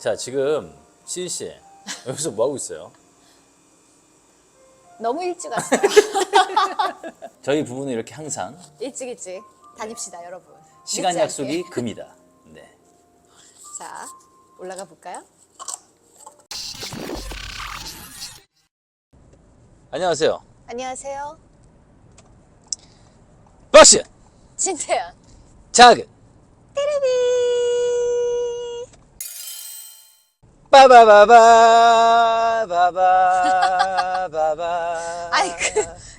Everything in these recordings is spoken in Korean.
자, 지금 시희 씨 여기서 뭐 하고 있어요? 너무 일찍 왔어요. 저희 부부는 이렇게 항상 일찍 다닙시다, 여러분. 시간 늦지 약속이 않게. 금이다. 네. 자, 올라가 볼까요? 안녕하세요. 안녕하세요. 박신 진태현. 작은 띠리비. 빠바바바 바바바바. 아니,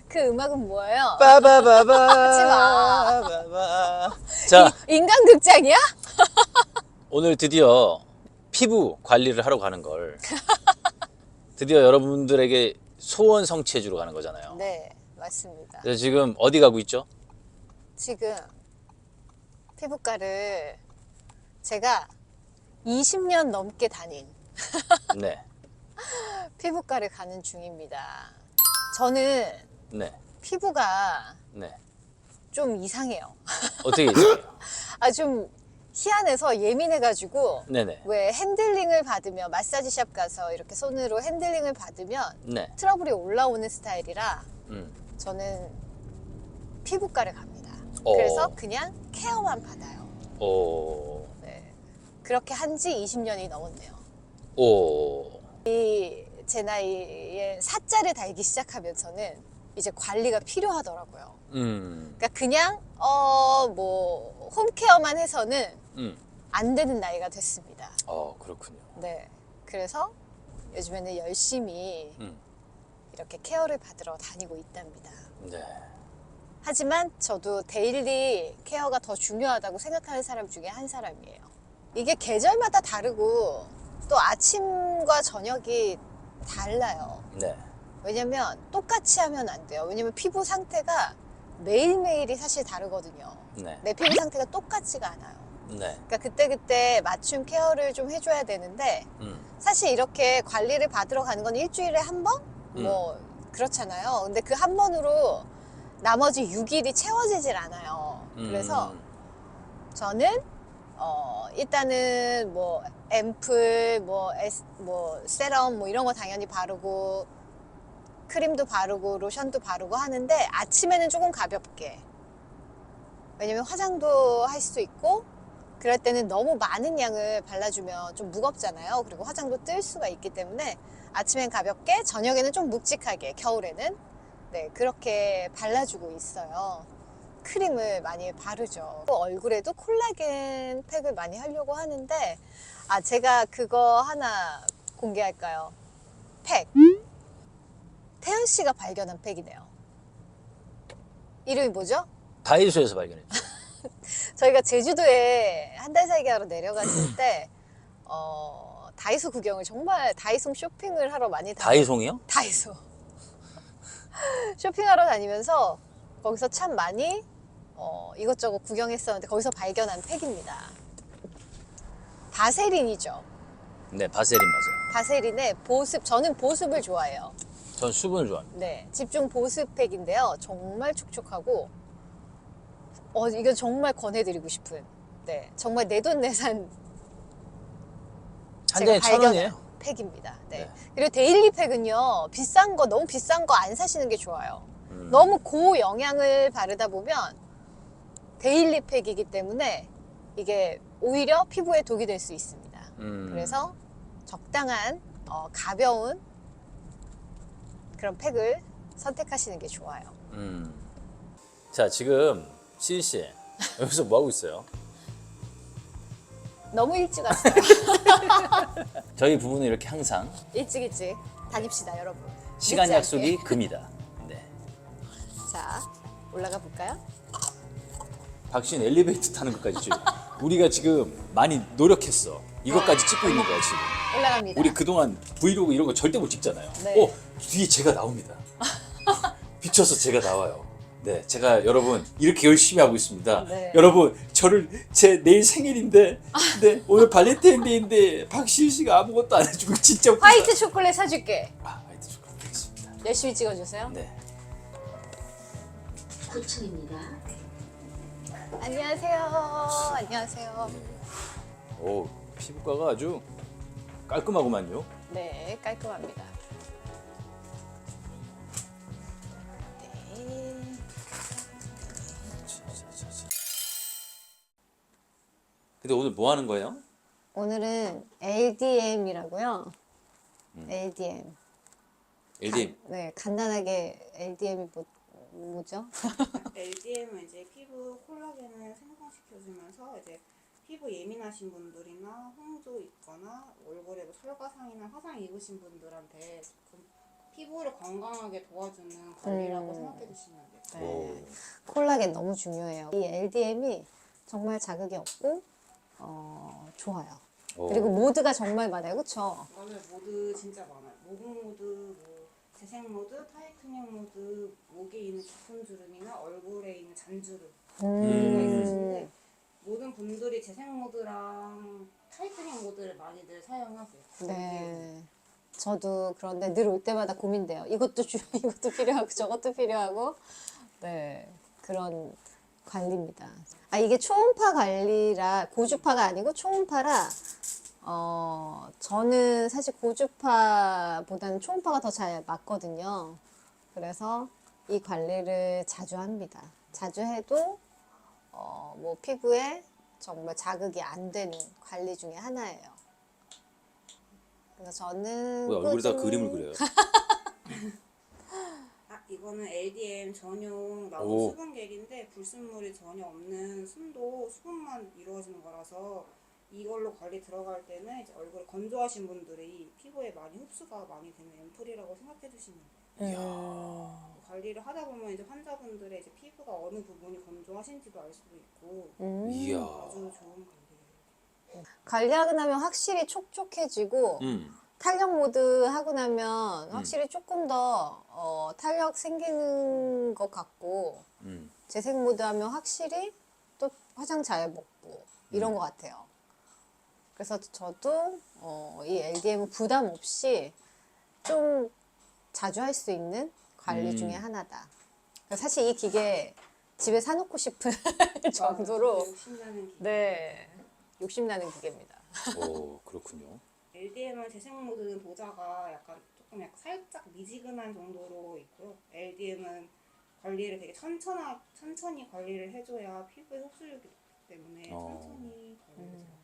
그 음악은 뭐예요? 빠바바바. 하지 마. 바바. 자, 인간극장이야? 오늘 드디어 피부 관리를 하러 가는 걸 드디어 여러분들에게 소원 성취해 주러 가는 거잖아요. 네, 맞습니다. 그래서 지금 어디 가고 있죠? 지금 피부과를 제가 20년 넘게 다닌 네. 피부과를 가는 중입니다. 저는 네. 피부가 네. 좀 이상해요. 어떻게 있어요? 아, 좀 희한해서 예민해가지고 네네. 왜 핸들링을 받으면 마사지샵 가서 이렇게 손으로 핸들링을 받으면 네. 트러블이 올라오는 스타일이라 음. 저는 피부과를 갑니다. 어. 그래서 그냥 케어만 받아요. 오. 네. 그렇게 한 지 20년이 넘었네요. 오. 제 나이에 사자를 달기 시작하면서는 이제 관리가 필요하더라고요. 그러니까 그냥 뭐 홈케어만 해서는 안 되는 나이가 됐습니다. 그렇군요. 네. 그래서 요즘에는 열심히 이렇게 케어를 받으러 다니고 있답니다. 네. 하지만 저도 데일리 케어가 더 중요하다고 생각하는 사람 중에 한 사람이에요. 이게 계절마다 다르고 또 아침과 저녁이 달라요. 네. 왜냐면 똑같이 하면 안 돼요. 왜냐면 피부 상태가 매일매일이 사실 다르거든요. 네. 내 피부 상태가 똑같지가 않아요. 네. 그러니까 그때그때 맞춤 케어를 좀 해줘야 되는데 사실 이렇게 관리를 받으러 가는 건 일주일에 한 번? 뭐 그렇잖아요. 근데 그 한 번으로 나머지 6일이 채워지질 않아요. 그래서 저는 일단은 뭐 앰플, 뭐 세럼 뭐 이런 거 당연히 바르고 크림도 바르고 로션도 바르고 하는데 아침에는 조금 가볍게, 왜냐면 화장도 할 수 있고 그럴 때는 너무 많은 양을 발라주면 좀 무겁잖아요. 그리고 화장도 뜰 수가 있기 때문에 아침엔 가볍게, 저녁에는 좀 묵직하게, 겨울에는 네, 그렇게 발라주고 있어요. 크림을 많이 바르죠. 또 얼굴에도 콜라겐 팩을 많이 하려고 하는데 제가 그거 하나 공개할까요? 팩. 태연 씨가 발견한 팩이네요. 이름이 뭐죠? 다이소에서 발견했죠. 저희가 제주도에 한 달 살기 하러 내려갔을 때 다이소 구경을, 정말 다이소 쇼핑을 하러 많이 다이송이요? 다이소 쇼핑하러 다니면서 거기서 참 많이 이것저것 구경했었는데 거기서 발견한 팩입니다. 바세린이죠. 네, 바세린 맞아요. 바세린의 보습. 저는 보습을 좋아해요. 전 수분을 좋아합니다. 네, 집중 보습팩인데요. 정말 촉촉하고 이건 정말 권해드리고 싶은, 네, 정말 내돈내산 한 잔에 1,000원이에요. 팩입니다. 네. 네. 그리고 데일리 팩은요, 너무 비싼 거 안 사시는 게 좋아요. 너무 고영양을 바르다 보면 데일리 팩이기 때문에 이게 오히려 피부에 독이 될 수 있습니다. 그래서 적당한 가벼운 그런 팩을 선택하시는 게 좋아요. 자, 지금 시희 씨 여기서 뭐 하고 있어요? 너무 일찍 왔어요. 저희 부부는 이렇게 항상 일찍 다닙시다, 여러분. 시간 늦지 약속이 않게. 금이다. 네. 자, 올라가 볼까요? 박신 엘리베이터 타는 것까지 지금 우리가 지금 많이 노력했어. 이것까지 찍고 있는 거야 지금. 올라갑니다. 우리 그동안 브이로그 이런 거 절대 못 찍잖아요. 네. 뒤에 제가 나옵니다. 비춰서 제가 나와요. 네, 제가 여러분 이렇게 열심히 하고 있습니다. 네. 여러분 제 내일 생일인데, 네, 오늘 발렌타인데이인데 박시희 씨가 아무것도 안 해주고 진짜 웃기다. 화이트 초콜릿 사줄게. 화이트 초콜릿 드리겠습니다. 열심히 찍어주세요. 네. 9층입니다. 안녕하세요. 안녕하세요. 오, 피부과가 아주 깔끔하구만요. 네, 깔끔합니다. 네. 근데 오늘 뭐 하는 거예요? 오늘은 LDM이라고요. LDM. LDM. 네, 간단하게 LDM이 뭐죠? LDM은 이제 피부 콜라겐을 생성시켜주면서 이제 피부 예민하신 분들이나 홍조 있거나 얼굴에 뭐 설과상이나 화상 입으신 분들한테 조금 피부를 건강하게 도와주는 관리라고 생각해 주시면 돼요. 네. 콜라겐 너무 중요해요. 이 LDM이 정말 자극이 없고 좋아요. 오. 그리고 모드가 정말 많아요. 그쵸? 오늘 모드 진짜 많아요. 모공 모드, 뭐 재생 모드, 타이트닝 모드, 목에 있는 깊은 주름이나 얼굴에 있는 잔주름 모드가 있으신데 모든 분들이 재생 모드랑 타이트닝 모드를 많이들 사용하세요. 네. 저도 그런데 늘 올 때마다 고민돼요. 이것도 필요하고 저것도 필요하고. 네. 그런 관리입니다. 아, 이게 초음파 관리라 고주파가 아니고 초음파라 저는 사실 고주파보다는 초음파가 더 잘 맞거든요. 그래서 이 관리를 자주 합니다. 자주 해도 뭐 피부에 정말 자극이 안 되는 관리 중에 하나예요. 그래서 저는 왜 얼굴에다 꾸준히- 그림을 그려요? 이거는 LDM 전용 오. 나무 수분객인데 불순물이 전혀 없는 순도 수분만 이루어지는 거라서 이걸로 관리 들어갈 때는 이제 얼굴 건조하신 분들이 피부에 많이 흡수가 많이 되는 앰플이라고 생각해 주시면 돼요. 관리를 하다 보면 이제 환자분들의 이제 피부가 어느 부분이 건조하신지도 알 수도 있고 이야. 아주 좋은 관리예요. 관리하고 나면 확실히 촉촉해지고 탄력 모드 하고 나면 확실히 조금 더 탄력 생기는 것 같고 재생 모드 하면 확실히 또 화장 잘 먹고 이런 것 같아요. 그래서 저도 이 LDM은 부담 없이 좀 자주 할 수 있는 관리 중에 하나다. 그래서 사실 이 기계 집에 사놓고 싶은 정도로 욕심나는 기계. 네 욕심나는 기계입니다. 오, 그렇군요. LDM은 재생 모드는 도자가 약간 살짝 미지근한 정도로 있고요. LDM은 관리를 되게 천천히 관리를 해줘야 피부에 흡수력이 높기 때문에 천천히 관리를 해줘요.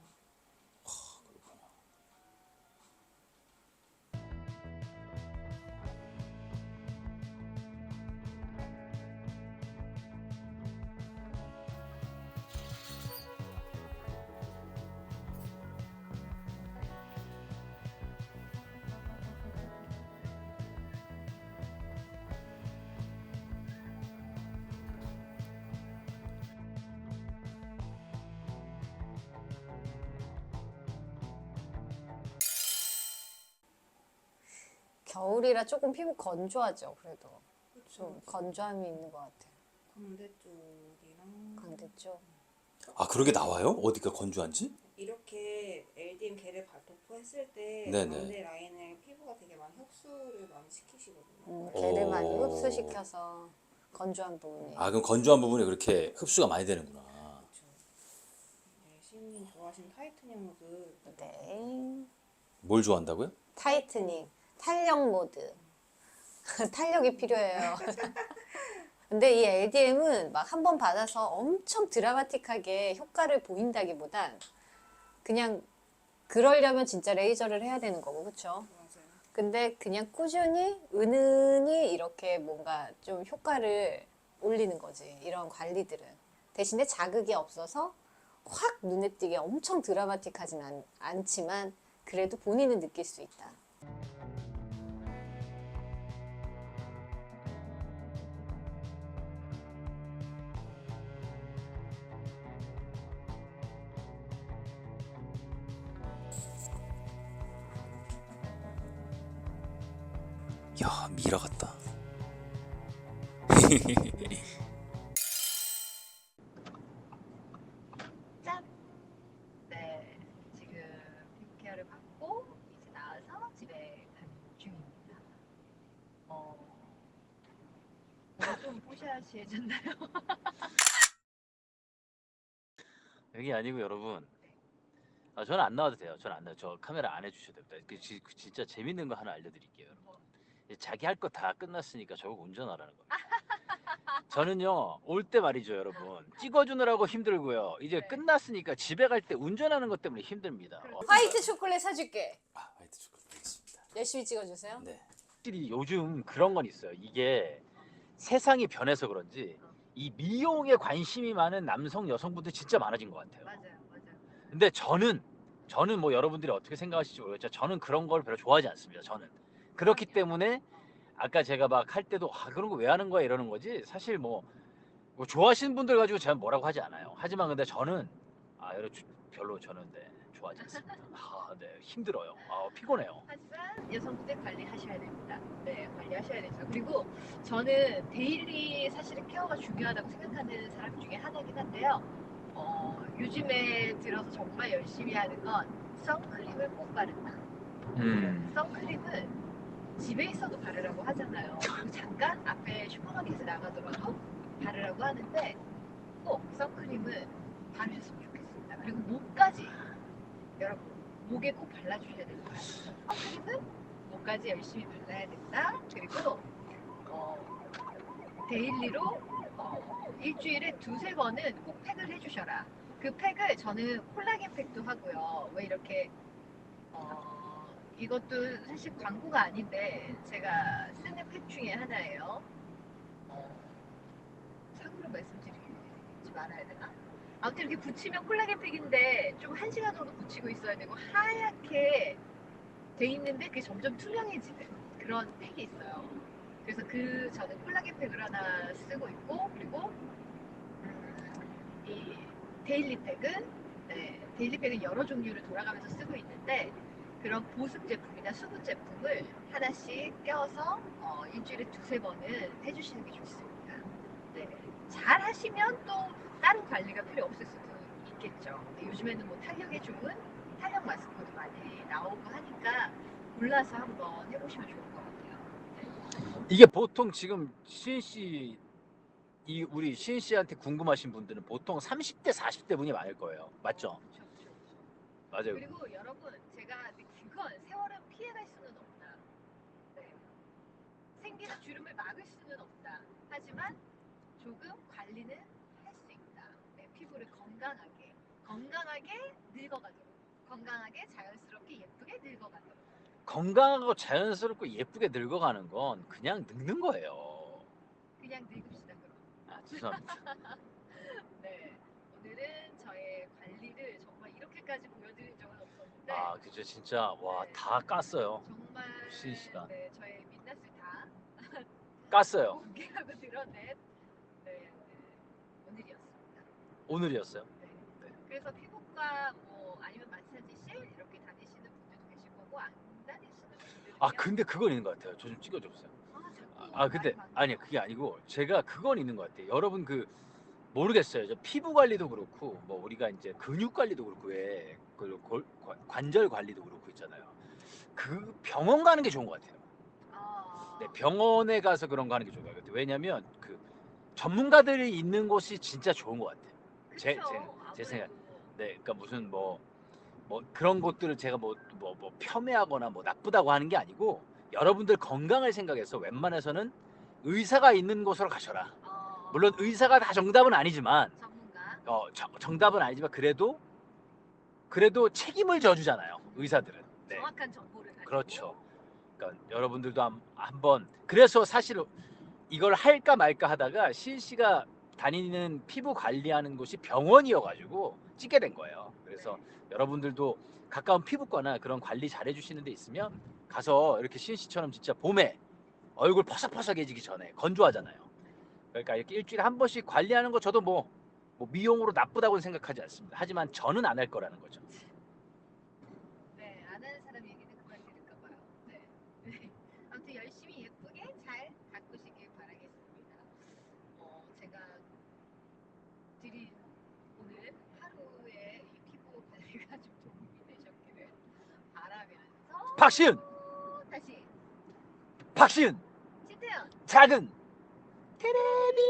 겨울이라 조금 피부 건조하죠. 그래도 좀 건조함이 있는 것 같아요. 광대 쪽이랑 광대 쪽. 아, 그러게 나와요? 어디가 건조한지? 이렇게 LDM 개를 도포했을 때 네네. 광대 라인을 피부가 되게 많이 흡수를 많이 시키시거든요. 개를 많이 오. 흡수시켜서 건조한 부분이. 아, 그럼 건조한 부분에 그렇게 흡수가 많이 되는구나. 그렇죠. 네, 시인님 좋아하시는 타이트닝 모드 네. 뭘 좋아한다고요? 타이트닝, 탄력 모드. 탄력이 필요해요. 근데 이 LDM은 막 한 번 받아서 엄청 드라마틱하게 효과를 보인다기보단 그냥 그러려면 진짜 레이저를 해야 되는 거고, 그쵸? 맞아요. 근데 그냥 꾸준히 은은히 이렇게 뭔가 좀 효과를 올리는 거지. 이런 관리들은. 대신에 자극이 없어서 확 눈에 띄게 엄청 드라마틱하진 않지만 그래도 본인은 느낄 수 있다. 야, 미라 같다. 짠! 네, 지금 피부 케어를 받고 이제 나와서 집에 가는 중입니다. 오늘 좀 뽀샤시해졌나요? 여기 아니고 여러분. 아, 저는 안 나와도 돼요. 저는 안 나와. 저 카메라 안 해주셔도 됩니다. 진짜 재밌는 거 하나 알려드릴게요, 여러분. 자기 할 거 다 끝났으니까 저보고 운전하라는 겁니다. 저는요, 올 때 말이죠, 여러분. 찍어주느라고 힘들고요. 이제 네. 끝났으니까 집에 갈 때 운전하는 것 때문에 힘듭니다. 화이트 초콜릿 사줄게. 아, 화이트 초콜릿 알겠습니다. 열심히 찍어주세요. 네. 확실히 요즘 그런 건 있어요. 이게 세상이 변해서 그런지 이 미용에 관심이 많은 남성 여성분들 진짜 많아진 것 같아요. 맞아요. 근데 저는 뭐 여러분들이 어떻게 생각하실지 모르겠지만 저는 그런 걸 별로 좋아하지 않습니다. 저는 그렇기 때문에 아까 제가 막 할 때도 그런 거 왜 하는 거야 이러는 거지 사실 뭐 좋아하시는 분들 가지고 제가 뭐라고 하지 않아요. 하지만 근데 저는 별로 저는 네, 좋아하지 않습니다. 네, 힘들어요. 피곤해요. 하지만 여성분들 관리하셔야 됩니다. 네, 관리하셔야 되죠. 그리고 저는 데일리 사실은 케어가 중요하다고 생각하는 사람 중에 하나긴 한데요. 요즘에 들어서 정말 열심히 하는 건 선크림을 꼭 바른다. 선크림은 집에 있어도 바르라고 하잖아요. 그리고 잠깐 앞에 슈퍼마켓에 나가더라도 바르라고 하는데 꼭 선크림은 바르셨으면 좋겠습니다. 그리고 목까지 여러분 목에 꼭 발라주셔야 됩니다. 선크림은 목까지 열심히 발라야 된다. 그리고 데일리로 일주일에 2-3번은 꼭 팩을 해주셔라. 그 팩을 저는 콜라겐 팩도 하고요. 왜 이렇게 이것도 사실 광고가 아닌데 제가 쓰는 팩 중에 하나예요. 상으로 말씀드리지 말아야 되나? 아무튼 이렇게 붙이면 콜라겐 팩인데 좀 1시간 정도 붙이고 있어야 되고 하얗게 돼 있는데 그게 점점 투명해지는 그런 팩이 있어요. 그래서 저는 콜라겐 팩을 하나 쓰고 있고 그리고 이 데일리 팩은 여러 종류를 돌아가면서 쓰고 있는데 그런 보습 제품이나 수분 제품을 하나씩 껴서 일주일에 2-3번은 해주시는 게 좋습니다. 네. 잘 하시면 또 다른 관리가 필요 없을 수도 있겠죠. 요즘에는 뭐 탄력에 좋은 탄력 마스크도 많이 나오고 하니까 골라서 한번 해보시면 좋을 것 같아요. 이게 보통 지금 우리 시은 씨한테 궁금하신 분들은 보통 30대, 40대 분이 많을 거예요. 맞죠? 그렇죠. 맞아요. 그리고 여러분 제가 느낀 건 세월은 피해갈 수는 없다. 네. 생기는 주름을 막을 수는 없다. 하지만 조금 관리는 할 수 있다. 네, 피부를 건강하게 늙어가도록 건강하게 자연스럽게 예쁘게 늙어가도록 건강하고 자연스럽고 예쁘게 늙어가는 건 그냥 늙는 거예요. 그냥 늙읍시다 그럼. 죄송합니다. 네, 오늘은 저의 관리를 정말 이렇게까지 보여드린 적은 없었는데 그죠. 진짜 와, 네. 다 깠어요. 정말 시은 씨가. 네, 저의 민낯을 다 깠어요. 공개하고 드러낸 오늘이었습니다. 오늘이었어요. 네. 그래서 피부과 뭐 아니면 마사지실 이렇게 다니시는 분들도 계실 거고 안 다니시는 분들도 근데 그건 있는 것 같아요. 저 좀 찍어줘보세요. 자꾸 근데 말이 많아요. 아니요, 그게 아니고 제가 그건 있는 것 같아요. 여러분 모르겠어요. 저 피부 관리도 그렇고 뭐 우리가 이제 근육 관리도 그렇고 왜 관절 관리도 그렇고 있잖아요. 그 병원 가는 게 좋은 것 같아요. 네, 병원에 가서 그런 거 하는 게 좋은 것 같아요. 왜냐면 그 전문가들이 있는 곳이 진짜 좋은 것 같아요. 제 생각. 네, 그러니까 무슨 뭐 그런 것들을 제가 뭐 폄훼하거나 뭐 나쁘다고 하는 게 아니고 여러분들 건강을 생각해서 웬만해서는 의사가 있는 곳으로 가셔라. 물론 의사가 다 정답은 아니지만 전문가 정답은 아니지만 그래도 책임을 져주잖아요. 의사들은. 네. 정확한 정보를 가지고 그렇죠. 그러니까 여러분들도 한번 그래서 사실 이걸 할까 말까 하다가 시은 씨가 다니는 피부 관리하는 곳이 병원이어가지고 찍게 된 거예요. 그래서 여러분들도 가까운 피부과나 그런 관리 잘해주시는 데 있으면 가서 이렇게 시은 씨처럼 진짜 봄에 얼굴 퍼석퍼석해지기 전에 건조하잖아요. 그러니까 이렇게 일주일에 한 번씩 관리하는 거 저도 뭐 미용으로 나쁘다고는 생각하지 않습니다. 하지만 저는 안 할 거라는 거죠. 네, 안 하는 사람 얘기는 그만 들을까 봐요. 네. 아무튼 열심히 예쁘게 잘 가꾸시길 바라겠습니다. 제가 드린 오늘 하루의 이 피부 관리가 좀 도움이 되셨기를 바라면서 박시은! 다시 박시은! 신태연 작은 테레비